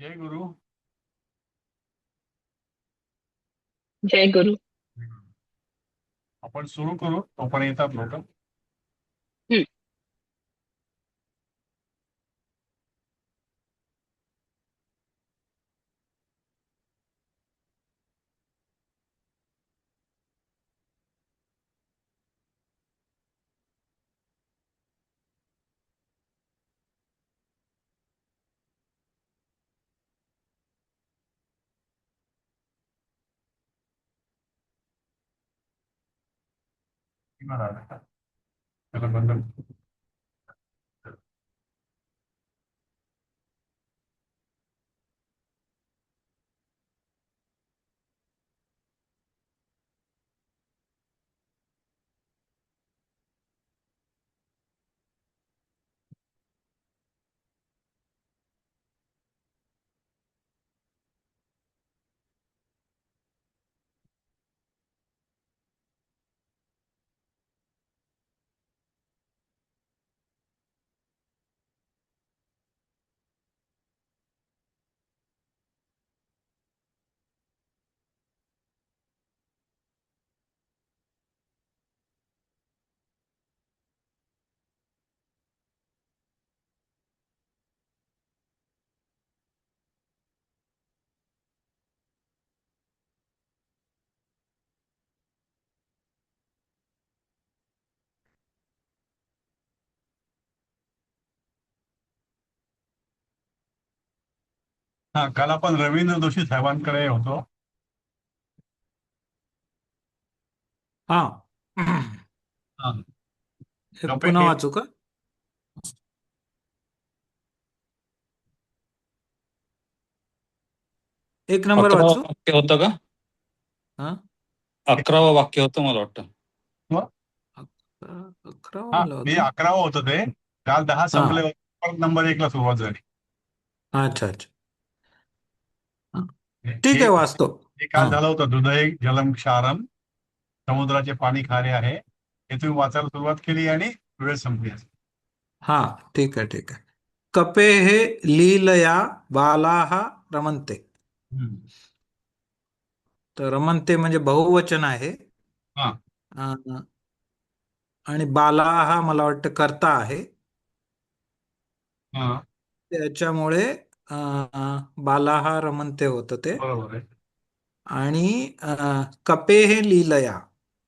जय गुरु. जय गुरु. आपण सुरू करू, तोपर्यंत येतात लोक. हम्म. त्याला बंधन. हा, काल आपण रवींद्र जोशी साहेबांकडे होतो. हा. हा. हे कपे पुन्हा हे. वाचू का? एक नंबर 11वा वाचू. वाक्य होतं का? हा. 11वा वाक्य होतं मला वाटतं. अकरा हा, वाला मी होता. 11वं होतं ते. काल 10 हा. संपले होते, परत नंबर 1 ला सुरुवात झाली. अच्छा अच्छा. हा. हे ठीक हे आहे, वाचतो. हे हा. काल झालं होतं. हृदय जलम क्षारम, समुद्राचे पाणी खारे आहे. हे तुम्ही वाचायला सुरुवात केली आणि वेळ संपली. हा. ठीक आहे ठीक आहे. कपे हे लीलया बालाहा रमन्ते. हम्म. तर रमन्ते म्हणजे बहुवचन आहे. हा. अं, आणि बालाहा मला वाटतं कर्ता आहे. हा. त्याच्यामुळे बालाहा रमन्ते होतं ते. बरोबर आहे. आणि कपे हे लीलया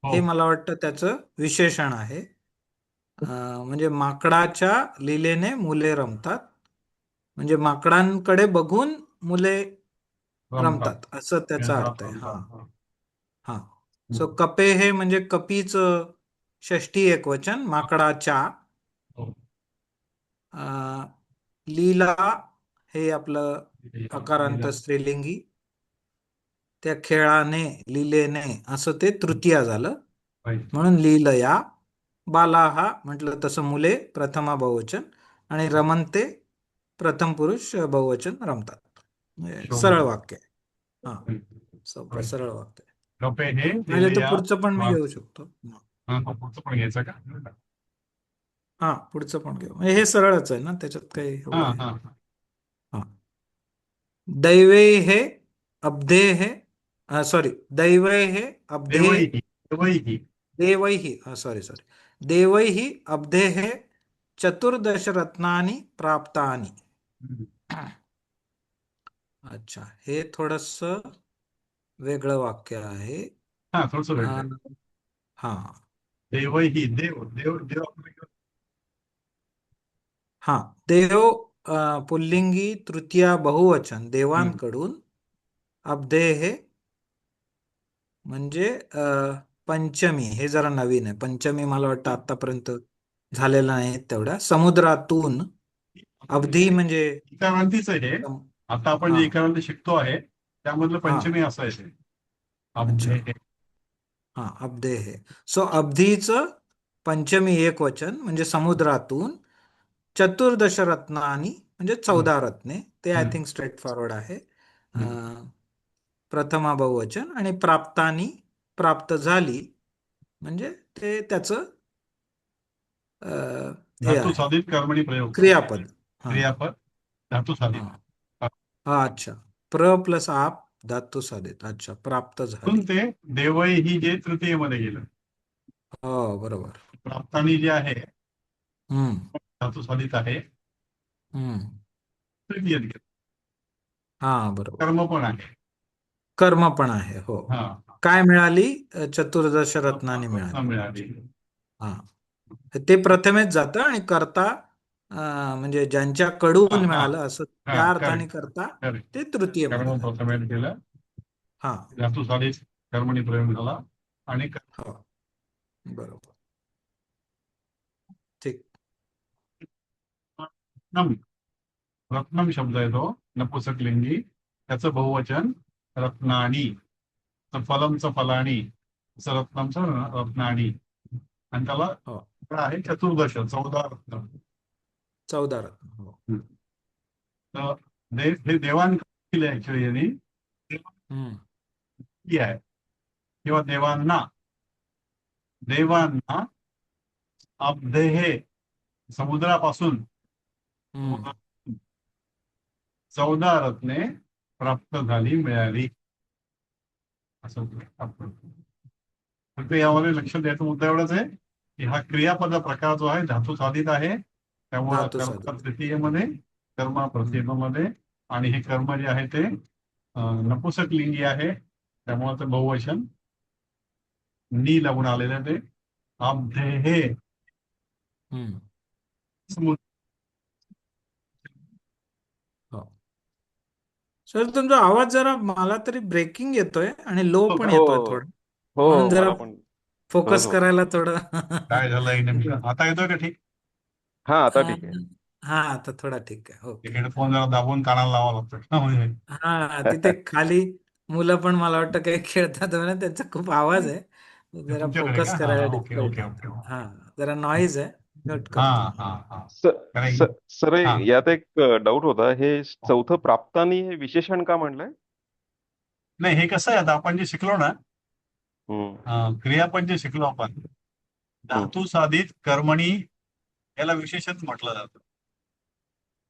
हो. हे मला वाटतं त्याचं विशेषण आहे. म्हणजे माकडाच्या लीलेने मुले रमतात. म्हणजे माकडांकडे बघून मुले रमतात. रमतात असं त्याचा खेळतात, अर्थ आहे. हा. रमतात. हा. हा. सो हम्म. कपे हे म्हणजे कपीचं षष्टी एकवचन माकडाच्या. हो. अं, लीला हे आपलं अकारांत लिहिलं. स्त्रीलिंगी. त्या खेळाने लिलेने असं ते तृतीया झालं. पाहिजे. म्हणून लीलया बालाहा म्हटलं तसं मुले प्रथमा बहुवचन. आणि रमनते प्रथम पुरुष बहुवचन रमतात. म्हणजे सरळ शोभून. वाक्य आहे. हा. सोपं सरळ वाक्य आहे. कपे हे पाहिजे तर लिहिल्या. पुढचं पण मी घेऊ शकतो. हा, पुढचं पण घ्यायचं का? हा, पुढचं पण घेऊ. म्हणजे हे सरळच आहे ना, त्याच्यात काही हा. एवढं आहे. हा. हा. दैवे हे अब्धे हे सॉरी दैवे हे अब्धे देवही देवही. देवैहि सॉरी सॉरी देवैहि अब्धेः चतुर्दश रत्नानि प्राप्तानि. हम्म. अच्छा, हे थोडस वेगळं वाक्य आहे. हा, थोडस अ, भेटलंय. हा. देवही देव देव देव हा. देव पुल्लिंगी तृतीया बहुवचन हम्म. देवांकडून. अब्धेः म्हणजे पंचमी. हे जरा नवीन आहे. पंचमी मला वाटतं आतापर्यंत झालेलं नाही तेवढ्या. समुद्रातून. अवधी म्हणजे इकारांतीच आहे हे. सम- आता आपण हा जे इकारांती शिकतो आहे त्यामधलं हा. पंचमी असं आहे ते. अच्छा. अब्धे हे. हा, अब्धे हे. सो अब्धीचं पंचमी एक वचन म्हणजे समुद्रातून. चतुर्दश रत्नानी म्हणजे हम्म. 14 रत्ने. ते आय हम्म. थिंक स्ट्रेट फॉरवर्ड आहे. हम्म. प्रथमा बहुवचन. आणि प्राप्तानी प्राप्त झाली म्हणजे ते त्याचं हे धातू आहे. साधित कर्मणी प्रयोग. क्रियापद. हा. क्रियापद धातू हा. साधित. हा. हा अच्छा. प्र प्लस आप धातू साधित. अच्छा, प्राप्त म्हणून झाली. ते देवई ही जे तृतीयेमध्ये गेलं. हो बरोबर. प्राप्तानी जे आहे हम्म धातू साधित आहे, हम्म. तृतीयेत गेलं. हा बरोबर. कर्म पण आहे. कर्म पण आहे. हो. हा, काय मिळाली? चतुर्दश रत्नांनी रत्न मिळाली. मिळाली. हा. ते प्रथमेच जातं आणि कर्ता म्हणजे हा ज्यांच्याकडून हा मिळालं असं हा, त्या अर्थाने करेक्ट करता करेक्ट. ते तृतीयेमध्ये कर्म जातं. प्रथमेत गेलं, हा. धातू साधित कर्मणी प्रयोग झाला आणि हो बरोबर. ठीक. रत्नम. रत्नम शब्द येतो नपुसकलिंगी, त्याचं बहुवचन रत्नानी. तर फलमचं फलानी, असं रत्नमचं रत्नानी, आणि त्याला हो. आहे चतुर्दश 14 रत्न. 14 रत्न. हो. तर हे देवान दिले ऍक्च्युली यांनी, हम्म देवांकी आहे किंवा देवांना. देवांना अपदेहे, समुद्रापासून हम्म. 14 रत्ने प्राप्त झाली, मिळाली, असं फक्त यामध्ये लक्षात द्यायचा मुद्दा एवढाच आहे की हा क्रियापद प्रकार जो आहे धातू साधित आहे, त्यामुळं धातू कर्म साधित. तृतीयेमध्ये, कर्म हम्म प्रथमेमध्ये, आणि हे कर्म जे आहे ते नपुसक लिंगी आहे, त्यामुळे ते बहुवचन नी लागून आलेलं आहे. ते अपदेहे हम्म. समुद्र. हो. सर तुमचा आवाज जरा मला तरी ब्रेकिंग येतोय आणि लो पण हो येतोय थोडं. म्हणून हो, जरा मला पण फोकस तसंच होतं. करायला थोडं. काय झालंय नेमकं? आता येतोय का ठीक? हा, आता अं, ठीक आहे. हा आता थोडा ठीक आहे. ओके. हेडफोन जरा दाबून कानाला लावावा लागतो ना, म्हणजे हा तिथे खाली मुलं पण मला वाटतं काही खेळतात ना, त्यांचा खूप आवाज आहे. ते जरा तुमच्याकडे फोकस का? हा, करायला ओके डिफिकल्ट ओके होतं. Okay okay. हा जरा नॉईज आहे. म्यूट हा करतो मी. हा हा. स, स, कारण सर हा, यात एक डाऊट होता, हे चौथं प्राप्तानी हे विशेषण का म्हणलंय? नाही हे कसं आहे, आता आपण जे शिकलो ना, हम्म क्रियापद जे शिकलो आपण, हम्म धातू साधित कर्मणी, याला विशेषण म्हटलं जातं.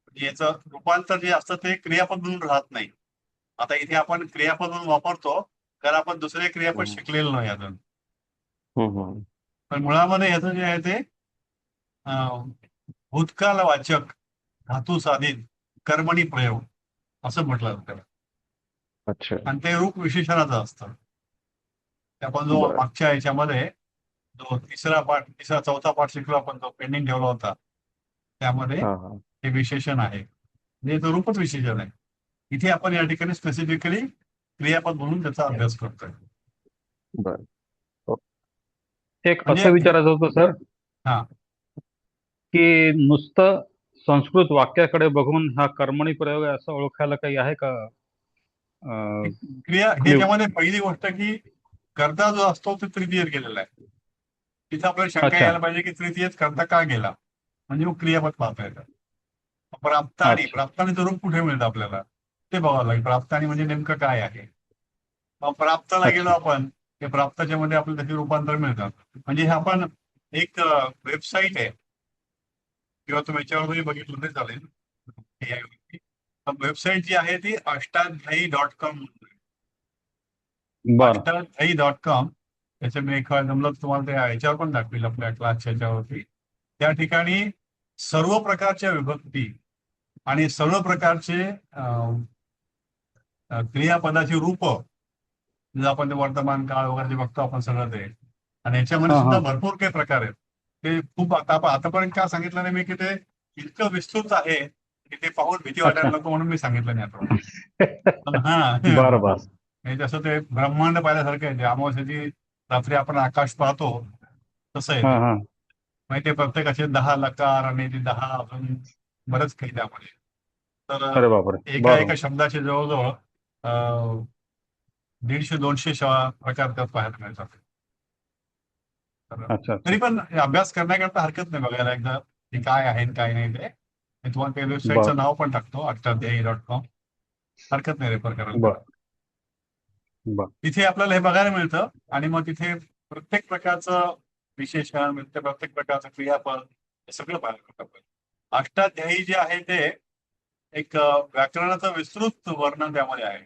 म्हणजे याचं रूपांतर जे असतं ते क्रियापद म्हणून राहत नाही. आता इथे आपण क्रियापद म्हणून वापरतो कारण आपण दुसरे क्रियापद हम्म शिकलेलो नाही अजून. हम्म पण मुळामध्ये याचं जे आहे ते भूतकालवाचक धातू साधित कर्मणी प्रयोग असं म्हटलं जातं त्याला. अच्छा, आणि ते रूप विशेषणाचं असतं. ते आपण जो बर. मागच्या याच्यामध्ये जो तिसरा चौथा पाठ शिकलो आपण, जो पेंडिंग ठेवला होता, त्यामध्ये हा हा, हे विशेषण आहे, म्हणजे तो रूपच विशेषण आहे. इथे आपण या ठिकाणी स्पेसिफिकली क्रियापद म्हणून त्याचा अभ्यास करतोय. बर. ओ, एक म्हणजे असं विचारायचं होतं सर, हा, की नुसतं संस्कृत वाक्याकडे बघून हा कर्मणी प्रयोग आहे असं ओळखायला काही आहे का? क्रिया क्ल्यू. ह्याच्यामध्ये पहिली गोष्ट की कर्ता जो असतो तो तृतीयेत गेलेला आहे. तिथे आपल्याला शंका अच्छा यायला पाहिजे की तृतीयेत कर्ता का गेला, म्हणजे मग क्रियापद पाहता येतं. प्राप्तानी, अच्छा प्राप्तानीचं रूप कुठे मिळतं आपल्याला ते बघावं लागेल. प्राप्तानी म्हणजे नेमकं काय आहे. मग प्राप्तला गेलो अच्छा आपण, ते प्राप्ताच्या मध्ये आपल्याला त्याचे रूपांतर मिळतात. म्हणजे हे आपण एक वेबसाईट आहे, किंवा तुम्ही याच्यावर तुम्ही बघितलं तरी चालेल. वेबसाईट जी आहे ती अष्टाध्यायी.com, बरं अष्टाध्यायी.com. त्याच्या मी एक जमलं तर तुम्हाला त्या याच्यावर पण दाखवेल, आपल्या क्लासच्या याच्यावरती. त्या ठिकाणी सर्व प्रकारच्या विभक्ती आणि सर्व प्रकारचे क्रियापदाची रूप, जर आपण ते वर्तमान काळ वगैरे जे बघतो आपण सगळं ते, आणि याच्यामध्ये हां सुद्धा हां भरपूर काही प्रकार आहेत. ते खूप आतापर्यंत का सांगितलं नाही मी की ते इतकं विस्तृत आहे की ते पाहून भीती अच्छा वाटायला नको, म्हणून मी सांगितलं नाही आता. पण हा बरं बरं हे जसं ते ब्रह्मांड पाहिल्यासारखं आहे. ते अमावस्येची रात्री आपण आकाश पाहतो तसं आहे हां ते. हां म्हणजे ते प्रत्येकाचे 10 लकार आणि ते 10 अजून बरंच काही त्यामध्ये. तर अरे बापरे एका बरं एका शब्दाचे जवळजवळ 150-200 प्रकार त्यात पाहायला मिळतात. तर अच्छा अच्छा तरी पण हे अभ्यास करण्याकरता हरकत नाही बघायला एकदा ते काय आहे आणि काय नाही ते. मी तुम्हाला त्या वेबसाईटचं बरं नाव पण टाकतो, अष्टाध्यायी.com. हरकत नाही रेफर करायला त्याला. बरं बरं तिथे आपल्याला हे बघायला मिळतं, आणि मग तिथे प्रत्येक प्रकारचं विशेषण, प्रत्येक प्रकारचं क्रियापद, हे सगळं पाहायला मिळतं आपल्याला. अष्टाध्यायी जे आहे ते एक व्याकरणाचं विस्तृत वर्णन त्यामध्ये आहे.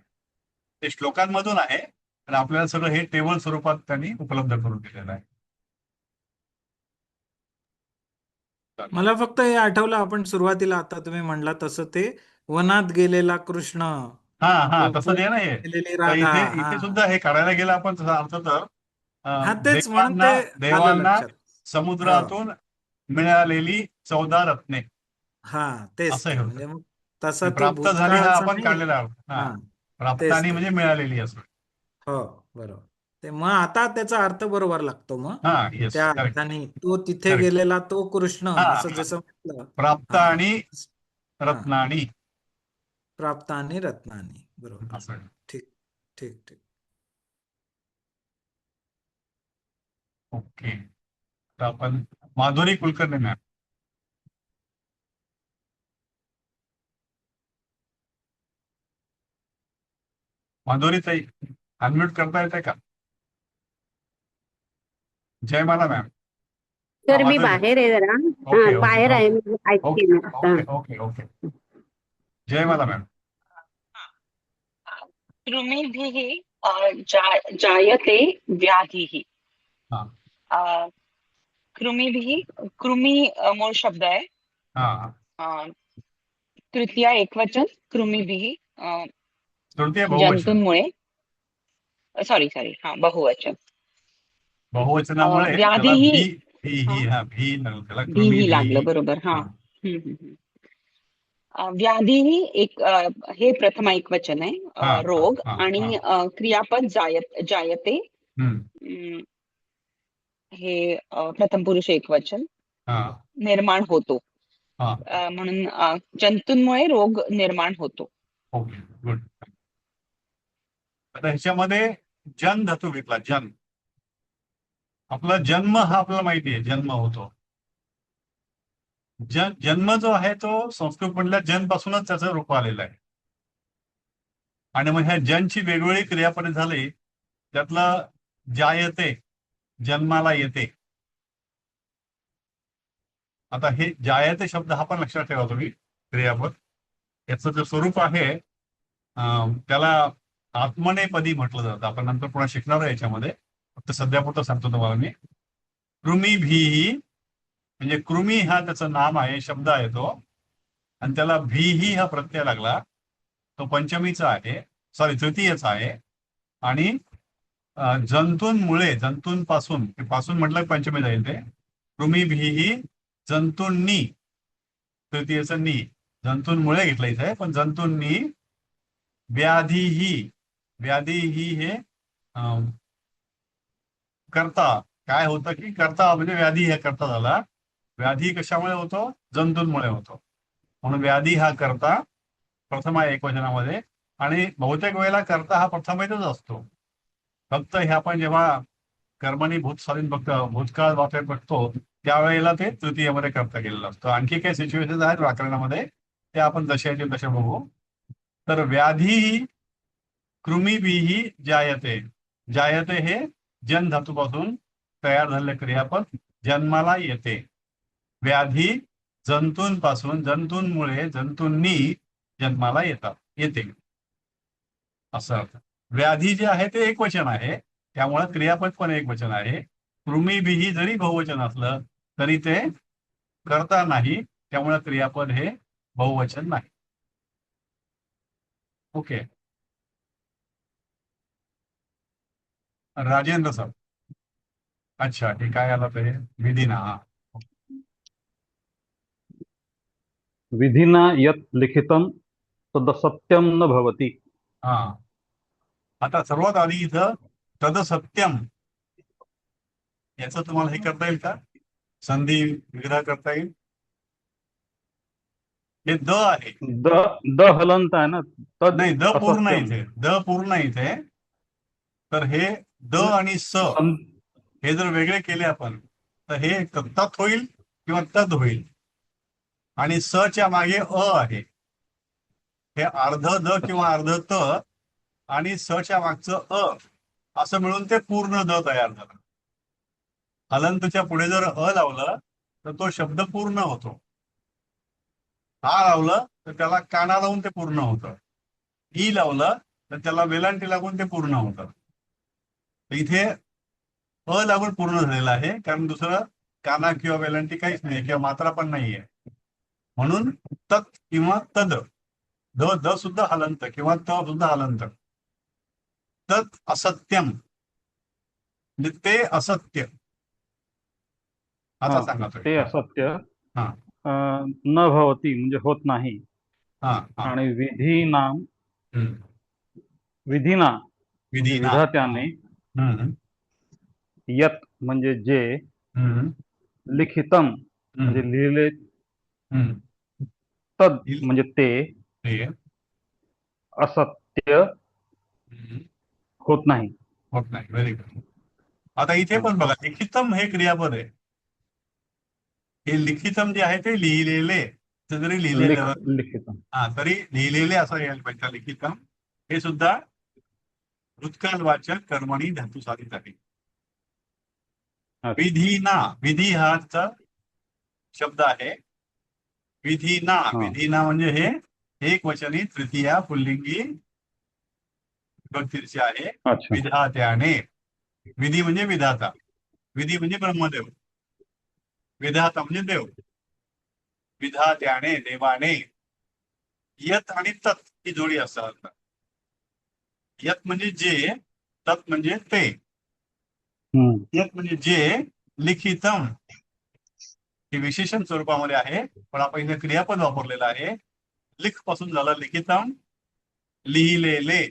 ते श्लोकांमधून आहे आणि आपल्याला सगळं हे टेबल स्वरूपात त्यांनी उपलब्ध करून दिलेलं आहे. मला फक्त हे आठवलं, आपण सुरुवातीला आता तुम्ही म्हणला तसं ते वनात गेलेला कृष्ण, हा तसं ते ना हे. गेलेली तर राधा. इथे हा सुद्धा हे काढायला गेलं आपण तसा अर्थ तर हा तेच म्हणून ते आलं देवांना लक्षात. समुद्रातून मिळालेली 14 रत्ने हा तेच असं ते, हे होतं. म्हणजे मग तसा तो प्राप्त झाली हा भूतकाळचा आपण नाही. काढलेला अर्थ. हा प्राप्तानी तेच म्हणजे ते. मिळालेली असं. हो बरोबर. ते मग आता त्याचा अर्थ बरोबर लागतो मग. हा येस त्या करेक्ट अर्थाने तो तिथे करेक्ट. गेलेला तो कृष्ण, हा असं जसं म्हटलं. प्राप्त हा आणि हा रत्नानी प्राप्त आणि रत्नानी, बरोबर. असं. ठीक ठीक ठीक. ओके. तर आपण माधुरी कुलकर्णी मॅम. माधुरी ताई अनम्यूट करता येते का? जयमाला मॅम. तर मी आवाज बाहेर आहे जरा. ओके ओके बाहेर आहे, मी ओके ऐकते मी आता. Okay okay okay. Jayamala ma'am. कृमिभिः जायते व्याधिः. हा कृमिभिः, कृमी मूळ शब्द आहे. हा तृतीया एकवचन कृमिभिः, तृतीय बहुवचन. जंतूंमुळे. सॉरी हा बहुवचन. बहुवचनामुळे त्याला व्याधीही भी लागलं त्याला. भीही लागलं, बरोबर. हा. व्याधीही एक हे प्रथमा एकवचन आहे, रोग. आणि क्रियापद जायते हे प्रथम पुरुष एकवचन, निर्माण होतो. म्हणून जंतूंमुळे रोग निर्माण होतो. Okay good. आता ह्याच्यामध्ये जन धातू घेतला. जन आपला जन्म हा आपल्याला माहिती आहे, जन्म होतो. जन्म जो आहे तो संस्कृत मधल्या जन पासूनच त्याचं रूप आलेलं आहे. आणि मग ह्या जनची वेगवेगळी क्रियापदे झाली. त्यातलं जायते जन्माला येते. आता हे जायते शब्द हा पण लक्षात ठेवा तुम्ही. क्रियापद याचं जे स्वरूप आहे त्याला आत्मनेपदी म्हटलं जातं. आपण नंतर पुन्हा शिकणार आहे याच्यामध्ये. फक्त सध्यापुरतं सांगतो तुम्हाला मी. कृमिभिः म्हणजे कृमी हा त्याचं नाम आहे, शब्द आहे तो. आणि त्याला भीही हा प्रत्यय लागला. तो पंचमीचा आहे, सॉरी तृतीयचा आहे. आणि जंतूंमुळे, जंतूंपासून, पासून म्हटलं पंचमी जाईल ते. कृमिभिः जंतूंनी, तृतीयचं नी, जंतूंमुळे घेतलं इथे, पण जंतूंनी व्याधीही. व्याधीही हे करता काय होतं की करता म्हणजे व्याधी हे करता झाला. व्याधी कशामुळे होतो? जंतूंमुळे होतो. म्हणून व्याधी हा करता प्रथमा एकवचनामध्ये. आणि बहुतेक वेळेला करता हा प्रथमेतच असतो. फक्त हे आपण जेव्हा कर्मणी भूतकालीन बघतो, भूतकाळ वापर बघतो, त्यावेळेला ते तृतीयमध्ये करता गेलेलं असतं. आणखी काही सिच्युएशन आहेत व्याकरणामध्ये, ते आपण जशाचे तसे बघू. तर व्याधी कृमिभिः जायते. जायते हे जन धातूपासून तयार झालेले क्रियापद, जन्माला येते. व्याधी जंतूंपासून, जंतूंमुळे, जंतूंनी जन्माला येते असं अर्थ. व्याधी जे आहे ते एकवचन आहे, त्यामुळे क्रियापद पण एकवचन आहे. कृमिभिः जरी बहुवचन असलं तरी ते करता नाही, त्यामुळे क्रियापद हे बहुवचन नाही. ओके. राजेंद्र सर. अच्छा, हे काय आलं ते विधिना. विधिना यत् लिखितं तदसत्यं न भवति. हा आता सर्वात आधी इथं तदसत्यम याचं तुम्हाला हे करता येईल का? संधी विग्रह करता येईल? हे द आहे. द हलंत आहे ना. तद नाही, द पूर्ण असत्यम. इथे, द पूर्ण इथे. तर हे द आणि स हे जर वेगळे केले आपण तर हे तत् होईल किंवा तद होईल. आणि स च्या मागे अ आहे. हे अर्ध द किंवा अर्ध त आणि स च्या मागचं अ असं मिळून ते पूर्ण द तयार झालं. हलंतच्या पुढे जर अ लावलं तर तो शब्द पूर्ण होतो. आ लावलं तर त्याला काना लावून ते पूर्ण होतं. ई लावलं तर त्याला वेलांटी लागून ते पूर्ण होतं. तर इथे अ लागून पूर्ण झालेलं आहे, कारण दुसरं काना किंवा वेलांटी काहीच नाही किंवा मात्रा पण नाहीये. म्हणून तत् किंवा तद, द सुद्धा हलंत किंवा त सुद्धा हलंत. तत् असत्यम म्हणजे ते असत्य. आता हा सांगा तुम्ही. ते असत्य हा न भवती म्हणजे होत नाही. हा हा आणि विधीनाम हम्म. विधीना म्हणजे विधी ना. विधात्याने हम्म. यत म्हणजे जे हम्म. लिखितम म्हणजे हम्म. लिहिले हम्म. तद म्हणजे ते ठीक आहे. असत्य हम्म. होत नाही. होत नाही. Very good. आता इथे पण बघा, लिखितम हे क्रियापद आहे. हे लिखितम जे आहे ते लिहिलेले, ते जरी लिहिलेलं लिखितम तरी लिहिलेले असं यायला पाहिजे. लिखितम हे सुद्धा भूतकालवाचक कर्मणी धातू साधित आहे. अच्छा. विधीना, विधी हाचा शब्द आहे. विधीना, हा. विधीना म्हणजे हे एक वचनी तृतीया पुल्लिंगी विभक्तीचे आहे. अच्छा. विधात्याने, विधी म्हणजे विधाता, विधी म्हणजे ब्रह्मदेव, विधाता म्हणजे देव. विधात्याने, देवाने. यत आणि तत् ही जोडी असतात. यत म्हणजे जे, तत् म्हणजे ते. हम्म. यत म्हणजे जे, लिखितम हे विशेषण स्वरूपामध्ये आहे, पण आपण इथे क्रियापद वापरलेलं आहे. लिख पासून झालं लिखितम, लिहिलेले.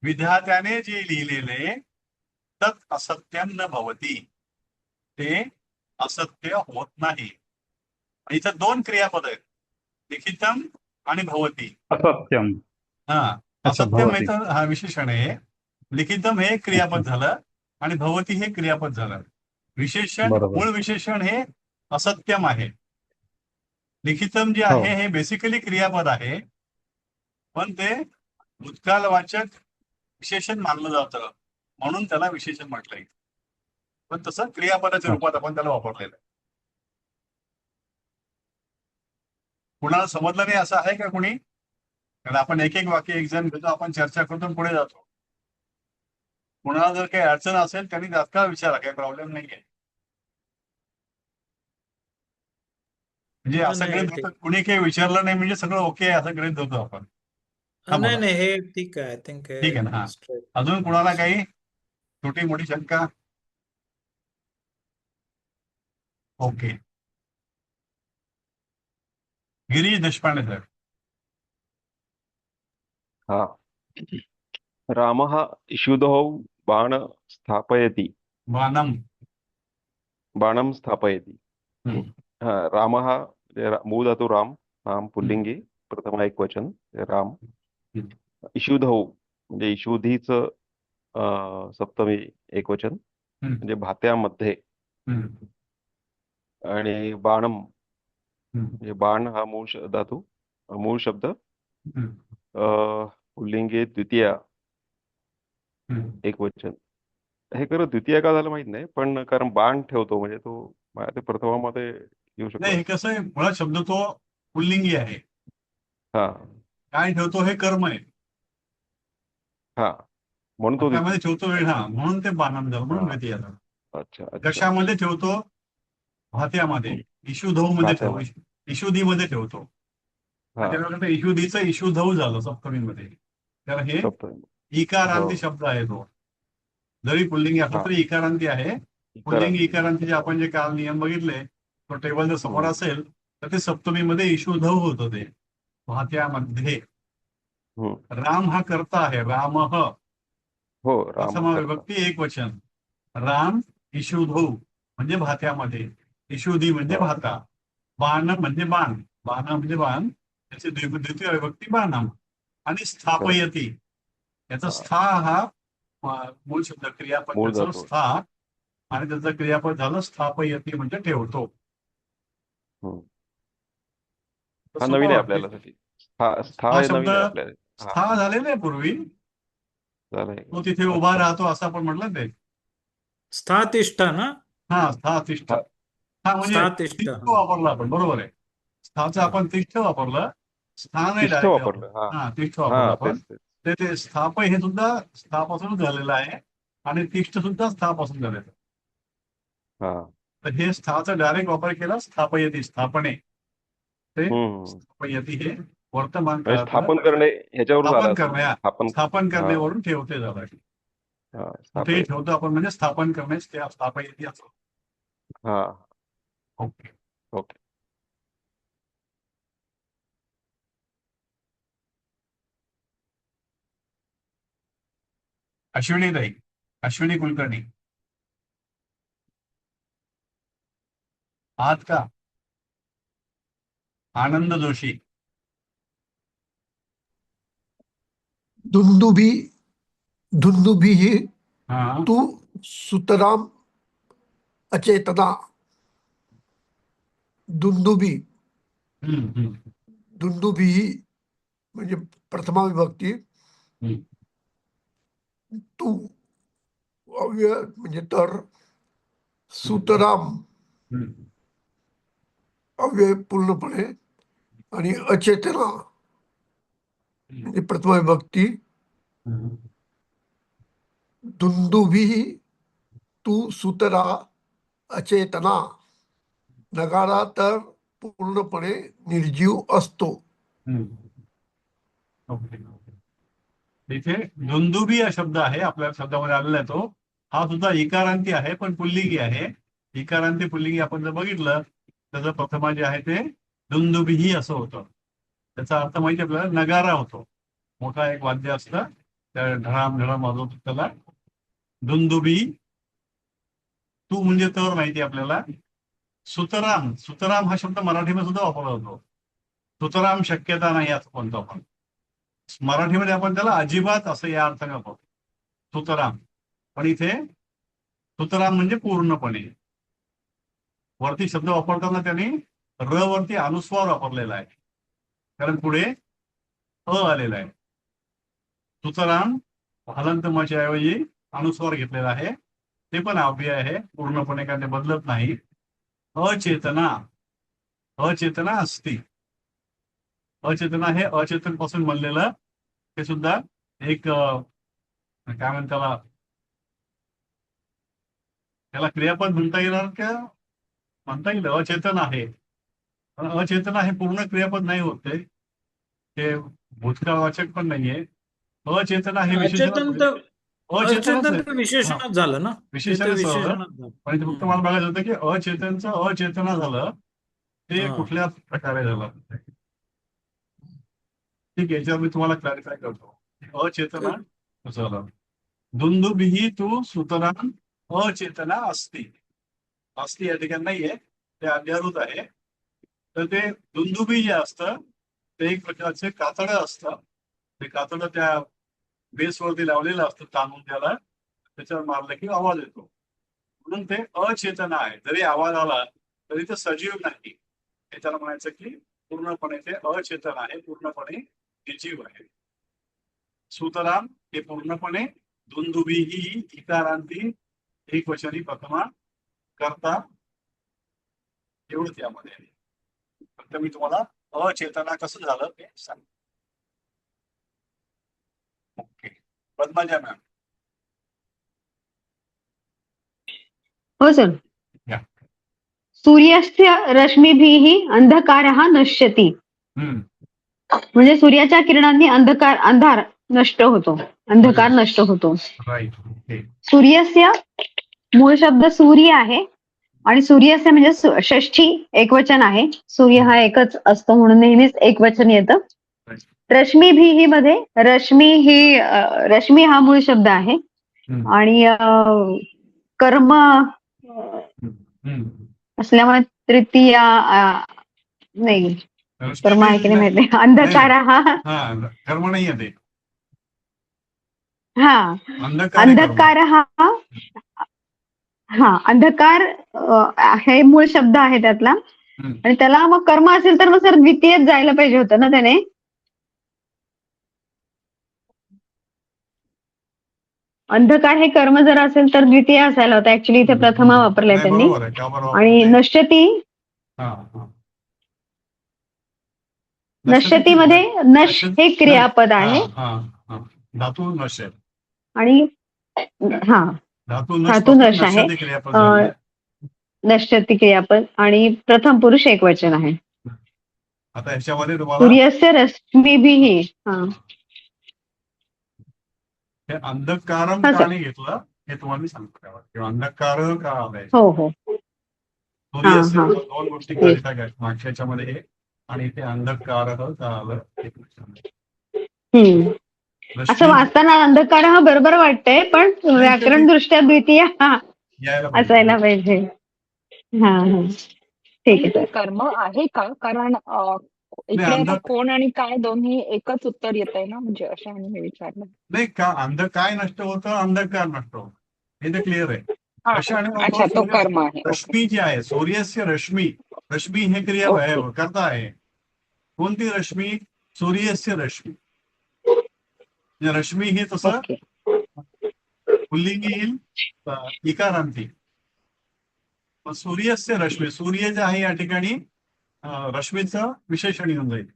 विधात्याने जे लिहिलेले तत् असत्यम न भवती, ते असत्य होत नाही. इथं दोन क्रियापद आहेत, लिखितम आणि भवती. असत्यम. हा अच्छा, असत्यम भवती. इथं हा विशेषण आहे. लिखितम हे क्रियापद झालं आणि भवती हे क्रियापद झालं. विशेषण, बरोबर. मूळ विशेषण हे असत्यम आहे. लिखितम जे हो. आहे हे बेसिकली क्रियापद आहे, पण ते भूतकालवाचक विशेषण मानलं जातं, म्हणून त्याला विशेषण म्हटलंय. पण तसं क्रियापदाच्या रूपात आपण त्याला वापरलेलं आहे. कुणाला समजलं नाही असं आहे का कुणी? कारण आपण एक एक वाक्य एक जण घेतो, आपण चर्चा करतो आणि पुढे जातो. कुणाला जर काही अडचण असेल त्यांनी तात्काळ विचारा, काही प्रॉब्लेम नाहीये. म्हणजे असं नाही, गृहीत ठीक. धरतो, कुणी काही विचारलं नाही म्हणजे सगळं ओके असं गृहीत धरतो आपण. हा, नाही बोला. नाही, हे ठीक आहे. आय थिंक ठीक आहे ना. हा, स्ट्रेट. अजून कुणाला काही छोटी मोठी शंका? ओके. गिरीश देशपांडे सर. हा. रामः इषुधौ बाण स्थापयति. बाणम. बाणं स्थापयति. हम्म. हा, रामः मूळ धातू राम, राम पुल्लिंगी प्रथम एकवचन राम. हम्म. इषुधौ म्हणजे इषुधीचं सप्तमी एकवचन हम्म. म्हणजे भात्यामध्ये. हम्म. आणि बाणम हम्म. म्हणजे बाण हा धातू, मूळ शब्द हम्म. पुल्लिंगी द्वितीया हम्म. एकवचन. हे खरं द्वितीय का झालं माहित नाही, पण कारण बाण ठेवतो म्हणजे तो ते प्रथमामध्ये येऊ शकतो. नाही, हे कसं आहे, मुळात शब्द तो पुल्लिंगी आहे. हा काय ठेवतो हे कर्म आहे. हा म्हणून तो त्यामध्ये ठेवतो वेळ, हा, म्हणून ते बाणम झालं, म्हणून द्वितीय झालं. अच्छा अच्छा. कशामध्ये ठेवतो? भात्यामध्ये. इशुधौ मध्ये ठेवतो, भात्यामध्ये. इशुधीमध्ये ठेवतो. हा त्याच्यानंतर इशुधीचं इशुधौ झालं सप्तमीमध्ये. तर हे सप्तमी. इकारांती हो. शब्द आहे तो. जरी पुल्लिंगी असला हा. तरी इकारांती आहे. पुल्लिंगी इकारांतीचे आपण जे काल नियम बघितले, तो टेबल जर समोर असेल तर ते सप्तमीमध्ये इशुधौ होतं, ते भात्यामध्ये. राम हा कर्ता आहे, रामः. हो, राम प्रथमा करता. विभक्ती एक वचन. राम इशुधौ म्हणजे भात्यामध्ये, इशुधी म्हणजे हो. भाता, बाण म्हणजे बाण, बाण म्हणजे बाण, त्याची द्वितीय विभक्ती बाणम. आणि स्थापयती, याचा हा. स्था हा मूळ शब्द, क्रियापद मूळ त्याचं धातू. स्था, आणि त्याचं क्रियापद झालं स्थापयती म्हणजे ठेवतो. हम्म. तर हा सोपं नवीन आहे वाटते. आपल्याला साठी. स्था हा हे शब्द नवीन आहे आपल्याला. स्था झालेला आहे पूर्वी, झालंय. तो तिथे उभा राहतो असं आपण म्हटलं ते. स्थातिष्ठ ना? हा, स्थातिष्ठ. हा म्हणजे स्थातिष्ठ. तिष्ठ वापरला आपण, बरोबर आहे. स्थाचं हा. आपण तिष्ठ वापरलं, स्था नाही तिष्ठ डायरेक्ट वापरलं. हा हा तिष्ठ वापरलं हा आपण. तेच ते स्थाप हे सुद्धा स्थापासूनच झालेलं आहे आणि तिष्ठ सुद्धा स्थापासून झालेलं. हा तर हे स्थाचा डायरेक्ट वापर केला स्थापयती स्थापने. ते हम्म स्थापयती हे वर्तमान म्हणजे काळातलं स्थापन करणे ह्याच्यावरून आलं स्थापन असेल करणे, स्थापन. स्थापन हा करण्यावरून ठेवते झालं. हा कुठेही स्थापन. ठेवतो आपण म्हणजे स्थापन करण्यास ते स्थापयती असं. हा ओके. ओके. अश्विनी ताई, अश्विनी कुलकर्णी आहात का? आनंद जोशी, दुंदुभी दुंदुभिः हा तु सुतराम अचेतना. दुंदुभी हम्म. दुंदुभिः म्हणजे प्रथमा विभक्ती. हम्म. तू अव्यय म्हणजे तर. सुतराम हम्म. अव्यय पूर्णपणे आणि अचेतना म्हणजे प्रथमा विभक्ती. हम्म. दुंदुभिः तू सुतरा अचेतना. नगारा तर पूर्णपणे निर्जीव असतो. ओके. इथे दुंदुभी हा शब्द आहे आपल्या शब्दामध्ये आलेला आहे तो. हा सुद्धा इकारांती आहे पण पुल्लिंगी आहे. इकारांती पुल्लिंगी आपण जर बघितलं त्याचं प्रथमा जे आहे ते दुंदुभिही असं होतं. त्याचा अर्थ माहिती आपल्याला नगारा होतो. मोठा एक वाद्य असतं त्या ढळाम ढळाम वाजवतो त्याला दुंदुभी. तू म्हणजे तर माहिती आपल्याला. सुतराम, सुतराम हा शब्द मराठीमध्ये सुद्धा वापरला जातो. सुतराम शक्यता नाही असं म्हणतो आपण. मराठीमध्ये आपण त्याला अजिबात असं या अर्थाने वापरतो सुतराम. पण इथे सुतराम म्हणजे पूर्णपणे. वरती शब्द वापरताना त्यांनी र वरती अनुस्वार वापरलेला आहे कारण पुढे अ आलेला आहे. सुतराम हलंतमाच्या ऐवजी अनुस्वार घेतलेला आहे. ते पण अव्यय आहे पूर्णपणे कारण ते बदलत नाही. अचेतना, अचेतना असती. अचेतना हे अचेतन पासून बनलेलं ते सुद्धा एक काय म्हणतात त्याला क्रियापद म्हणता येणार का? म्हणता येईल अचेतन आहे. पण अचेतना हे पूर्ण क्रियापद नाही होते. ते भूतकाळवाचक पण नाहीये. अचेतना हे अचेतन विशेषण तर अचेतनच अचेतन तर आहे. विशेषणच झालं ना. ते तर विशेषणच विशेषणच झालं. पण इथे फक्त मला बघायचं होतं की अचेतनचं अचेतना झालं ते हा. कुठल्या प्रकारे झालं. ठीक आहे याच्यावर मी तुम्हाला क्लॅरिफाय करतो. अचेतना कसं झालं. दुंदुभिः तू सुतराम अचेतना असती. असती या ठिकाणी नाहीये ते अध्यारूत आहे. तर ते दुंदुभी जे असतं ते एक प्रकारचे कातडं असतं. ते कातडं त्या बेसवरती लावलेलं असतं ताणून त्याला त्याच्यावर मारलं की आवाज येतो म्हणून ते अचेतना आहे. जरी आवाज आला तरी ते सजीव नाही. हे त्याला म्हणायचं की पूर्णपणे ते अचेतन आहे पूर्णपणे निर्जीव आहे. सुतराम हे पूर्णपणे दुंदुभिही इकारांती एक वचनी प्रथमा करता एवढंच यामध्ये आहे. फक्त मी तुम्हाला अचेतना कसं झालं ते सांग. ओके. पद्मजा मॅम. हो सर. या. सूर्यस्य रश्मीभिः अंधकारः नश्यति. म्हणजे सूर्याच्या किरणांनी अंधार नष्ट होतो. अंधकार नष्ट होतो. राईट. सूर्यस्य मूळ शब्द सूर्य आहे आणि सूर्यस्य म्हणजे षष्ठी एकवचन आहे. सूर्य हा एकच असतो म्हणून नेहमीच एकवचन येतं. रश्मीभिः मध्ये रश्मी हा मूळ शब्द आहे आणि कर्म असल्यामुळे तृतीया नाही कर्म आहे की नाही माहिती. अंधकार हा कर्म नाही आहे. हा अंधकार अंधकार हे मूळ शब्द आहे त्यातला आणि त्याला मग कर्म असेल तर मग सर द्वितीयच जायला पाहिजे होतं ना त्याने. अंधकार हे कर्म जर असेल तर द्वितीय असायला होता. ऍक्च्युली इथे प्रथमा वापरलाय त्यांनी. आणि नश्यती नश्यतीमध्ये नश हे क्रियापद आहे धातू नश आहे. आणि हा धातू नश धातू पासून नश आहे. नश्यती क्रियापद झालेलं आहे. नश्यती क्रियापद आणि प्रथम पुरुष एकवचन आहे. आता ह्याच्यामध्ये तुम्हाला सूर्यस्य रश्मीभिः हा हे अंधकारम हा, का सर. नाही घेतलं हे तुम्हाला मी सांगतो त्यावर. किंवा अंधकार का आलाय. हो हो सूर्यस्य हा. दोन गोष्टी करिता काय मागच्यामध्ये हे आणि इथे अंधकार का आलं एक हम्म असं रश्मी वाचताना अंधकार हा बरोबर वाटतंय, पण व्याकरण दृष्ट्या द्वितीय हा यायला पाहिजे. असायला पाहिजे. हा हा ठीक आहे ते सर. कर्म आहे का? कारण इकडे आता अंध- कोण आणि काय दोन्ही एकच उत्तर येत आहे ना, म्हणजे अशा मी विचारलं. नाही का अंध काय नष्ट होतं अंधकार नष्ट होतं हे तर क्लिअर आहे. हा, कशाने होतो? अच्छा, तो सूर्य- कर्म आहे. ओके. रश्मी जी आहे सूर्यस्य रश्मी रश्मी हे क्रिया ओके. आहे करता आहे. कोणती रश्मी? सूर्यस्य रश्मी. म्हणजे रश्मी हे तसं ओके. पुल्लिंगी येईल इकारांती. पण सूर्यस्य रश्मी सूर्य जे आहे या ठिकाणी रश्मीचं विशेषण येऊन जाईल.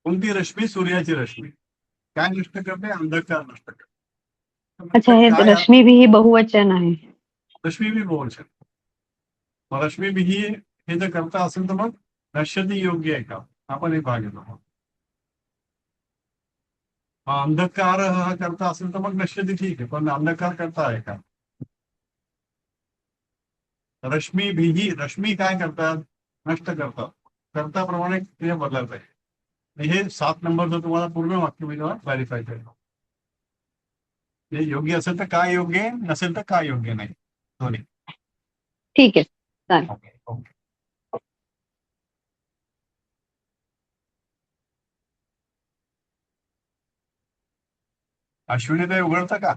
कोणती रश्मी? सूर्याची रश्मी. काय नष्ट करते? अंधकार नष्ट करते. अच्छा, हे काय रश्मीभिः बहुवचन आहे. रश्मी बी बोल शकतो. मग रश्मी बी हे जर करता असेल तर मग नश्यती योग्य आहे का? आपण एक भाग घेतो. मग अंधकार हा करता असेल तर मग नश्यती ठीक आहे, पण अंधकार करता आहे का? रश्मी भी रश्मी काय करतात? नष्ट करतात. करताप्रमाणे क्रिया बदलत आहे. हे 7 नंबरचं तुम्हाला पूर्ण वाक्य मी तुम्हाला क्लॅरिफाय करतो. हे योग्य असेल तर काय योग्य आहे, नसेल तर काय योग्य नाही. दोन्ही. ठीक आहे चालेल. Okay okay. अश्विनी ते उघडतं का?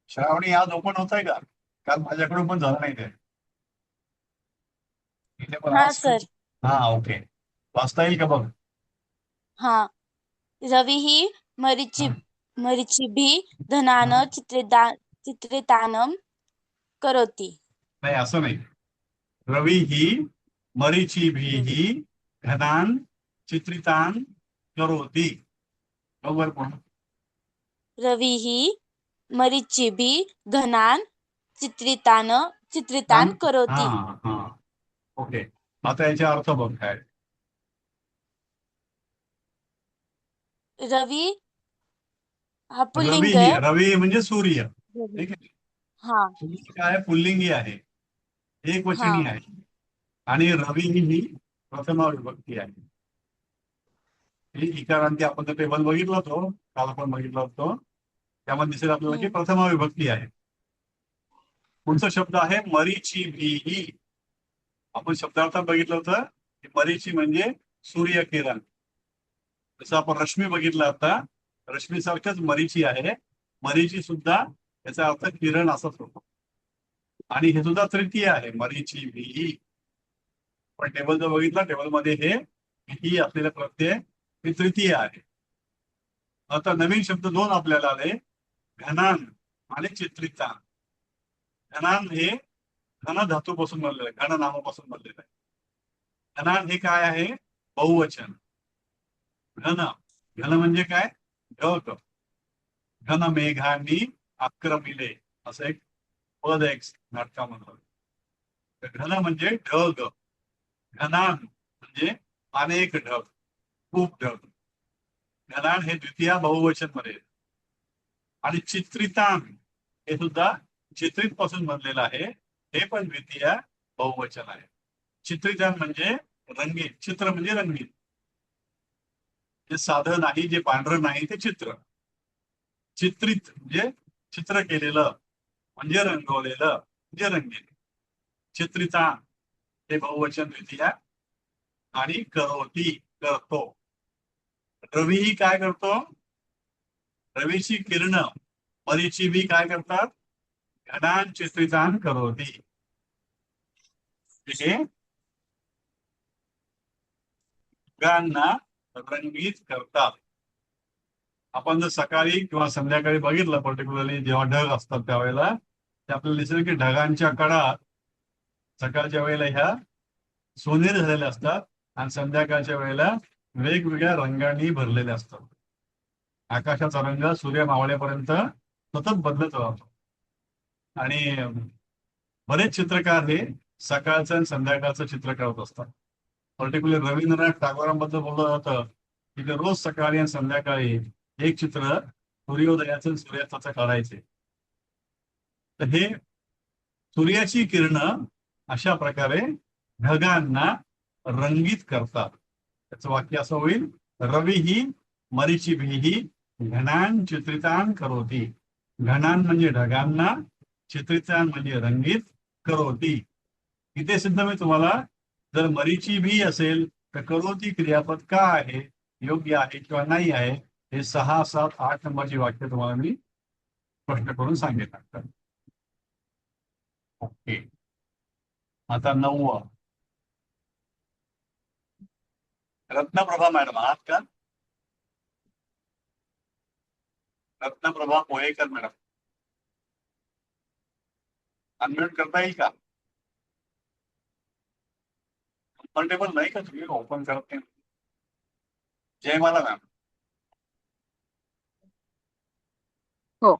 श्रावणी आज ओपन होत आहे का? काल माझ्याकडून पण झालं नाही ते. इथे पण हा आज- सर. हा ओके. वाचता येईल का बघ? हा. रविः मरीचिभिः धनान् चित्रितानं करोति. नाही असं नाही. रवी ही मरीचिभिः घनान चित्रितान करोति. बरोबर कोण? रविः मरीचिभिः घनान् चित्रितान करोति. हा हा ओके. आता याचा अर्थ बघ काय. रवी हा रवी पुल्लिंग आहे. रवी म्हणजे सूर्य. रवी. ठीक आहे. हा सूर्य काय पुल्लिंगी आहे, एक वचनी हा. आहे. आणि रवी ही प्रथमा विभक्ती आहे. ही इकारांती आपण तर टेबल बघितलं होतो, काल आपण बघितलं होतो. त्यामध्ये दिसेल आपल्याला की प्रथमा विभक्ती आहे. पुढचा शब्द आहे मरीचिभिः. आपण शब्दार्थात बघितलं होतं की मरीची म्हणजे सूर्य किरण. जसं आपण रश्मी बघितलं आता, रश्मी सारखंच मरीची आहे. मरीची सुद्धा याचा अर्थ किरण असाच होतो. आणि हे सुद्धा तृतीय आहे मरीचिभिः. पण टेबल जर बघितलं टेबलमध्ये हे ही असलेला प्रत्यय हे तृतीय आहे. आता नवीन शब्द 2 आपल्याला आले, घनान आणि चित्रितान. घनान हे घन धातूपासून बनलेलं आहे, घन नामापासून बनलेलं आहे. घनान हे काय आहे? बहुवचन. घन घन म्हणजे काय? ढग. घन मेघांनी आक्रमिले असं एक पद आहे नाटकामधलं. घन म्हणजे ढग. घनान म्हणजे अनेक ढग, खूप ढग. घनान हे द्वितीय बहुवचन मध्ये. आणि चित्रितान हे सुद्धा चित्रित पासून बनलेलं आहे, हे पण द्वितीय बहुवचन आहे. चित्रितान म्हणजे रंगीत. चित्र म्हणजे रंगीत. जे साधं नाही, जे पांढरं नाही ते चित्र. चित्रित म्हणजे चित्र केलेलं, म्हणजे रंगवलेलं, म्हणजे रंगीत. चित्रितान हे बहुवचन द्वितीय. आणि करोती करतो. रवी ही काय करतो? रवीची किरण मरीची बी काय करतात? घनान चित्रितान करोती. हे ढगांना रंगीत करतात. आपण जर सकाळी किंवा संध्याकाळी बघितलं, पर्टिक्युलरली जेव्हा ढग असतात त्यावेळेला ते आपल्याला दिसेल की ढगांच्या कडा सकाळच्या वेळेला ह्या सोनेरी झालेले असतात आणि संध्याकाळच्या वेळेला वेगवेगळ्या रंगांनी भरलेले असतात. आकाशाचा रंग सूर्य मावळेपर्यंत सतत बदलत राहतो. आणि बरेच चित्रकार हे सकाळचं आणि संध्याकाळचं चित्र करत असतात. पर्टिक्युलर रवींद्रनाथ टागोरांबद्दल बोललं जातं की ते रोज सकाळी आणि संध्याकाळी एक चित्र सूर्योदयाचं आणि सूर्यास्ताचं काढायचे. तर हे सूर्याची किरणं अशा प्रकारे ढगांना रंगीत करतात. त्याचं वाक्य असं होईल, रविही मरीचिभिः घनान् चित्रितान् करोति. घनान् म्हणजे ढगांना, चित्रितान् म्हणजे रंगीत, करोति. इथे सुद्धा मी तुम्हाला जर मरीचिभी असेल तर करोति क्रियापद का आहे, योग्य आहे किंवा नाही आहे, हे 6, 7, 8 नंबरची वाक्य तुम्हाला मी स्पष्ट करून सांगितलं. ओके, आता 9. रत्नप्रभा मॅडम आहात का? रत्नप्रभा पोहेकर मॅडम, अनम्यूट करता येईल का? कम्फर्टेबल नाही का तुम्ही? ओपन करत नाही. जयमाला मॅम. हो.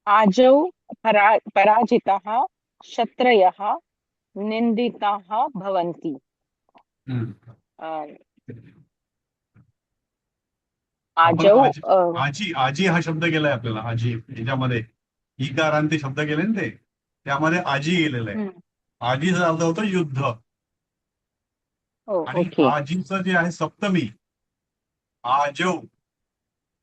आजौ पराजिताः क्षत्रयः निन्दिताः भवन्ति. आजौ आजी आजी हा शब्द गेलाय आपल्याला. आजी याच्यामध्ये इकारांती शब्द गेले ना, ते त्यामध्ये आजी गेलेलं आहे. आजीचा अर्थ होतो युद्ध. आणि आजीचं जे आहे सप्तमी, आजौ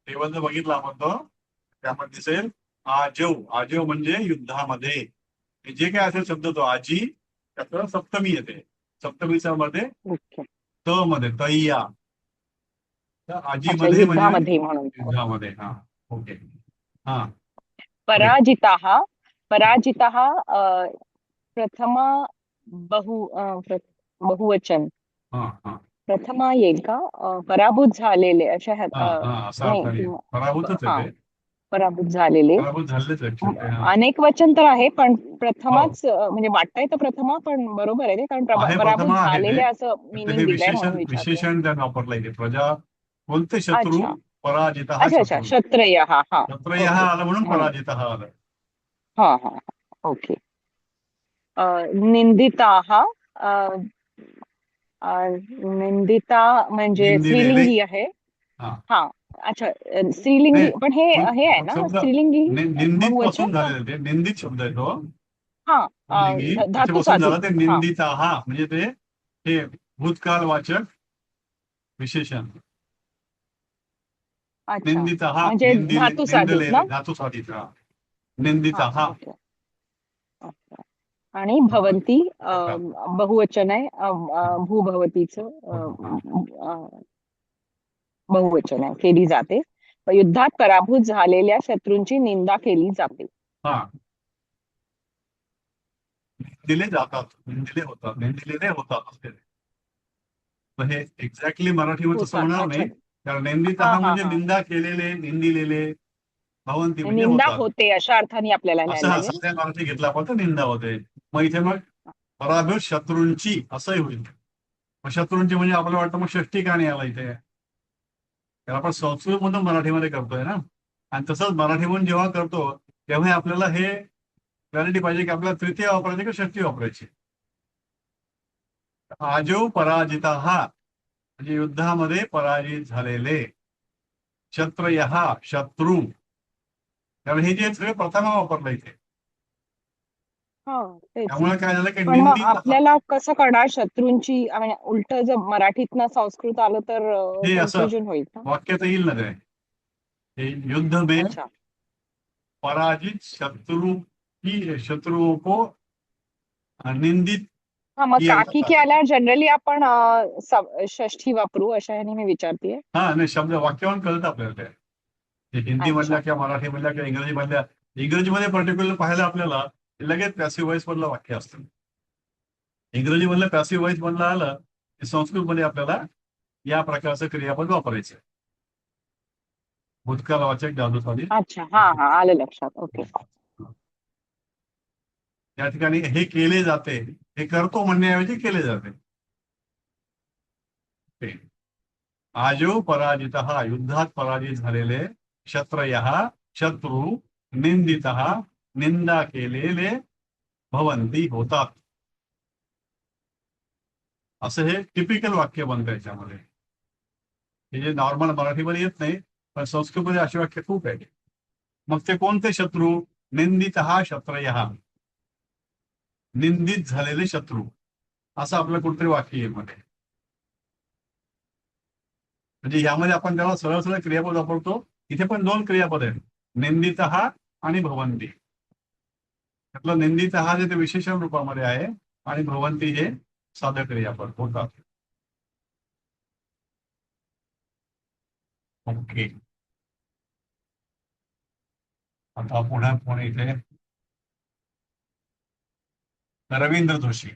टेबल जर बघितलं आपण तो त्यामध्ये दिसेल आजौ. आजौ म्हणजे युद्धामध्ये. जे काय असेल शब्द तो आजी, त्याचं सप्तमी येते. सप्तमीच्या मध्ये त मध्ये तय्या. आजीमध्ये युद्धामध्ये म्हणून. युद्धामध्ये. हा, ओके. हा, पराजिताः प्रथमा बहुवचन. प्रथमा येईल का? पराभूत झालेले अशा पराभूतच आहे. पराभूत झालेले. पराभूत झालेच आहे. अनेक वचन तर आहे, पण प्रथमाच म्हणजे वाटतंय तर प्रथमा, पण बरोबर आहे ते, कारण पराभूत झालेले असं मिनिंग दिलंय म्हणून विचारते. विशेषण त्यात वापरलंय ते. प्रजा कोणते शत्रू? पराजित. अच्छा, क्षत्रिय. क्षत्रिय आलं म्हणून पराजित आलं. हा, ओके. निंदिताः निंदिता म्हणजे स्त्रीलिंगी आहे. हा, अच्छा, स्त्रीलिंगी. पण हे आहे ना स्त्रीलिंगी. निंदित पासून झालेलं ते. निंदित शब्द आहे तो. हा, धातू झाला ते निंदिताः म्हणजे ते भूतकालवाचक विशेषण. निंदिताः म्हणजे धातुसाधित. निंदिताः. आणि भवन्ति बहुवचन आहे. भूभवतीचं बहुवचन आहे, केली जाते. युद्धात पराभूत झालेल्या शत्रूंची निंदा केली जाते. निंदिले जातात, निंदिले होतात, निंदिलेले होतात. हे एक्झॅक्टली मराठीमध्ये तसं होणार नाही, कारण निंदिताः म्हणजे निंदा केलेले, निंदिलेले. भवन्ति म्हणजे निंदा होते अशा अर्थाने आपल्याला सध्या मराठी घेतला आपण तर निंदा होते. मग इथे मग पराभूत शत्रूंची असंही होईल. मग शत्रूंची म्हणजे आपल्याला वाटतं मग षष्टी का नाही आला इथे? त्याला आपण संस्कृत मधून मराठीमध्ये करतोय ना. आणि तसंच मराठीमधून जेव्हा करतो तेव्हा आपल्याला हे क्लॅरिटी पाहिजे की आपल्याला तृतीय वापरायची का षष्टी वापरायची. आजौ पराजिताः म्हणजे युद्धामध्ये पराजित झालेले. क्षत्रयः शत्रू. कारण हे जे सगळे प्रथमा वापरलं इथे. त्यामुळे काय झालं की आपल्याला कसं कळणार शत्रूंची? उलट जर मराठीतनं संस्कृत आलं तर हे असं होईल. वाक्यात येईल ना ते. युद्ध में पराजित शत्रुओं को निंदित. मग काकी की आल्यावर जनरली आपण षष्ठी वापरू अशा ह्याने मी विचारतेय. नाही, शब्द वाक्यावरून कळतं आपल्याला ते. हिंदी मधल्या किंवा मराठी मधल्या किंवा इंग्रजी मधल्या. इंग्रजीमध्ये पर्टिक्युलर पाहायला आपल्याला लगेच पॅसिव्ह व्हॉइस मधलं वाक्य असतं. इंग्रजी मधलं पॅसिव्ह व्हॉइस मधलं आलं की संस्कृत मध्ये आपल्याला या प्रकारचं क्रियापद वापरायचं. भूतकालवाचक धातुसाधित. अच्छा, हा, आलं लक्षात. ओके. या ठिकाणी हे केले जाते, हे करतो म्हणण्याऐवजी केले जाते. आजो पराजित, युद्धात पराजित झालेले, क्षत्रय शत्रू, निंदित निंदा केलेले, भवंती होतात. असं हे टिपिकल वाक्य बनतं याच्यामध्ये. हे जे नॉर्मल मराठीमध्ये येत नाही, पण संस्कृतमध्ये अशी वाक्य खूप आहे. मग ते कोणते शत्रू? निंदित क्षत्रय, निंदित झालेले शत्रू, असं आपलं कुठतरी वाक्य आहे मध्ये. म्हणजे यामध्ये आपण त्याला सरळ सरळ क्रियापद वापरतो. इथे पण 2 क्रियापद आहेत, निंदित आणि भवंती. त्यातलं निंदित जे ते विशेषण रूपामध्ये आहे आणि भवंती हे साधं क्रियापद होतात. ओके, आता पुणे इथे रवींद्र जोशी.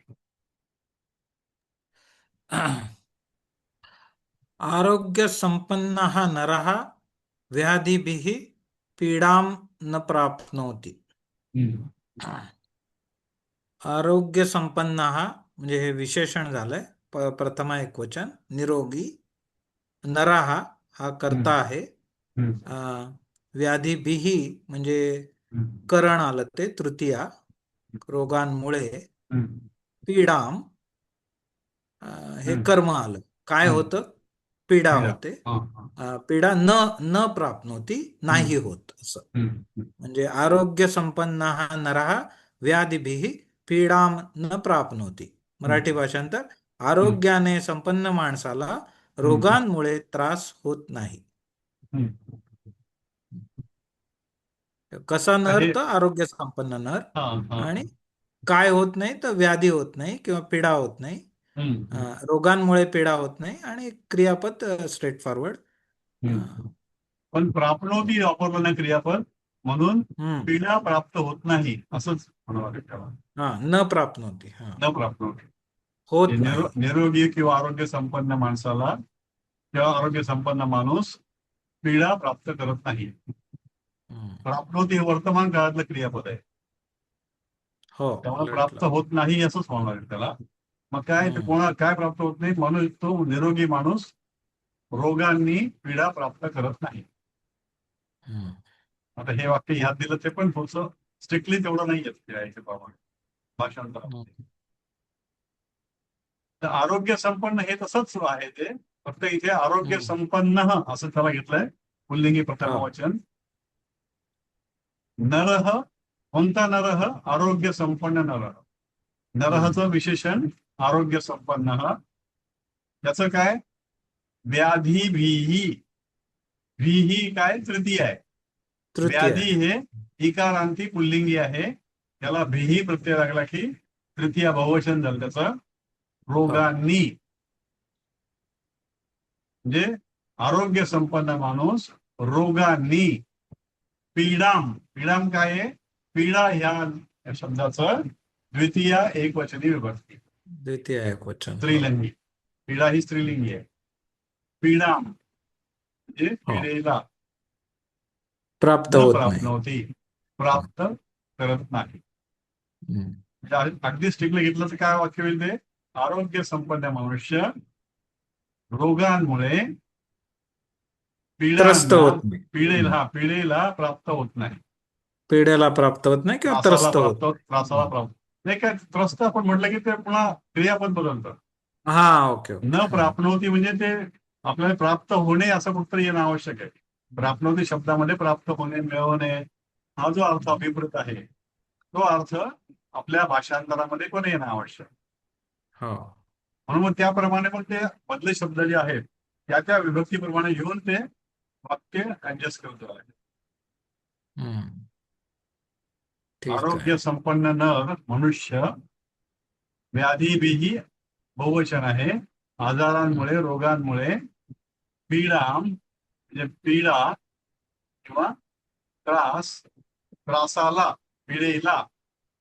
आरोग्यसम्पन्नः नरः व्याधिभिः पीडां न प्राप्नोति. आरोग्यसंपन्नः म्हणजे हे विशेषण झालंय, प्रथमा एकवचन. निरोगी, नरः हा कर्ता आहे. व्याधिभिः म्हणजे करण आलं ते तृतीया, रोगांमुळे. पीडां हे कर्म आलं. काय होतं? पीडा होते. पीडा न प्राप्नोती, नाही होत असं. म्हणजे आरोग्य संपन्न नरः व्याधिभिः पीडां न प्राप्नोती. मराठी भाषांतर, आरोग्याने संपन्न माणसाला रोगांमुळे त्रास होत नाही. कसा नर? तर आरोग्य संपन्न नर. आणि काय होत नाही? तर व्याधी होत नाही किंवा पीडा होत नाही. रोगांमुळे पीडा होत नाही. आणि क्रियापद स्ट्रेट फॉरवर्ड. पण प्राप्नोती वापरलं नाही क्रियापद, म्हणून पीडा प्राप्त होत नाही असंच म्हणावं लागेल त्याला. न प्राप्नोती, न प्राप्नोती होत नाही. निरोगी किंवा आरोग्य संपन्न माणसाला किंवा आरोग्य संपन्न माणूस पीडा प्राप्त करत नाही. प्राप्नोती हे वर्तमान काळातलं क्रियापद आहे. त्यामुळे प्राप्त होत नाही असंच म्हणावं लागेल त्याला. मग काय, काय प्राप्त होत नाही? म्हणून तो निरोगी माणूस रोगांनी पीडा प्राप्त करत नाही. आता हे वाक्य ह्यात दिलं ते पण थोडंसं स्ट्रिक्टली तेवढं नाही येत भाषांतरामध्ये. तर आरोग्य संपन्न हे तसंच आहे ते, फक्त इथे आरोग्य संपन्न असं त्याला घेतलंय, पुल्लिंगी प्रथमवचन. नरः, कोणता नरः? आरोग्य संपन्न नरः. नरहचं विशेषण आरोग्य संपन्न. त्याचं काय? व्याधिभिः. भीही काय? तृतीय आहे. व्याधी हे इकारांती पुल्लिंगी आहे, त्याला भीही प्रत्यय लागला की तृतीय बहुवचन झालं त्याचं. रोगांनी, म्हणजे आरोग्य संपन्न माणूस रोगांनी. पीडाम, पीडाम काय आहे? पीडा ह्या शब्दाचं द्वितीय एकवचनी विभक्ती, द्वितीय एकवचन, स्त्रीलिंगी. पीडा ही स्त्रीलिंगी आहे. पीडाम म्हणजे पीडेला प्राप्त होत प्राप्नोती, प्राप्त करत नाही. अगदी स्ट्रिक्टली घेतलं तर काय वाक्य होईल ते? आरोग्य संपन्न मनुष्य रोगांमुळे पीडेला प्राप्त होत नाही. पीडेला प्राप्त होत नाही किंवा त्रस्त होत. त्रासाला प्राप्त नाही. काय त्रस्त आपण म्हटलं की ते पुन्हा क्रियापद बदलतं. ओके. न प्राप्नोती म्हणजे ते आपल्याला प्राप्त होणे असं कुठतरी येणं आवश्यक आहे. प्राप्नोती शब्दामध्ये प्राप्त होणे, मिळवणे हा जो अर्थ अभिप्रेत आहे, तो अर्थ आपल्या भाषांतरामध्ये पण येणं आवश्यक. म्हणून मग त्याप्रमाणे मग ते बदले शब्द जे आहेत त्या विभक्तीप्रमाणे घेऊन ते वाक्य ऍडजस्ट करतो आहे. आरोग्य संपन्न नर मनुष्य, व्याधीभिः बहुवचन आहे, आजारांमुळे रोगांमुळे, पीडा म्हणजे पीडा किंवा त्रास, त्रासाला, पीडेला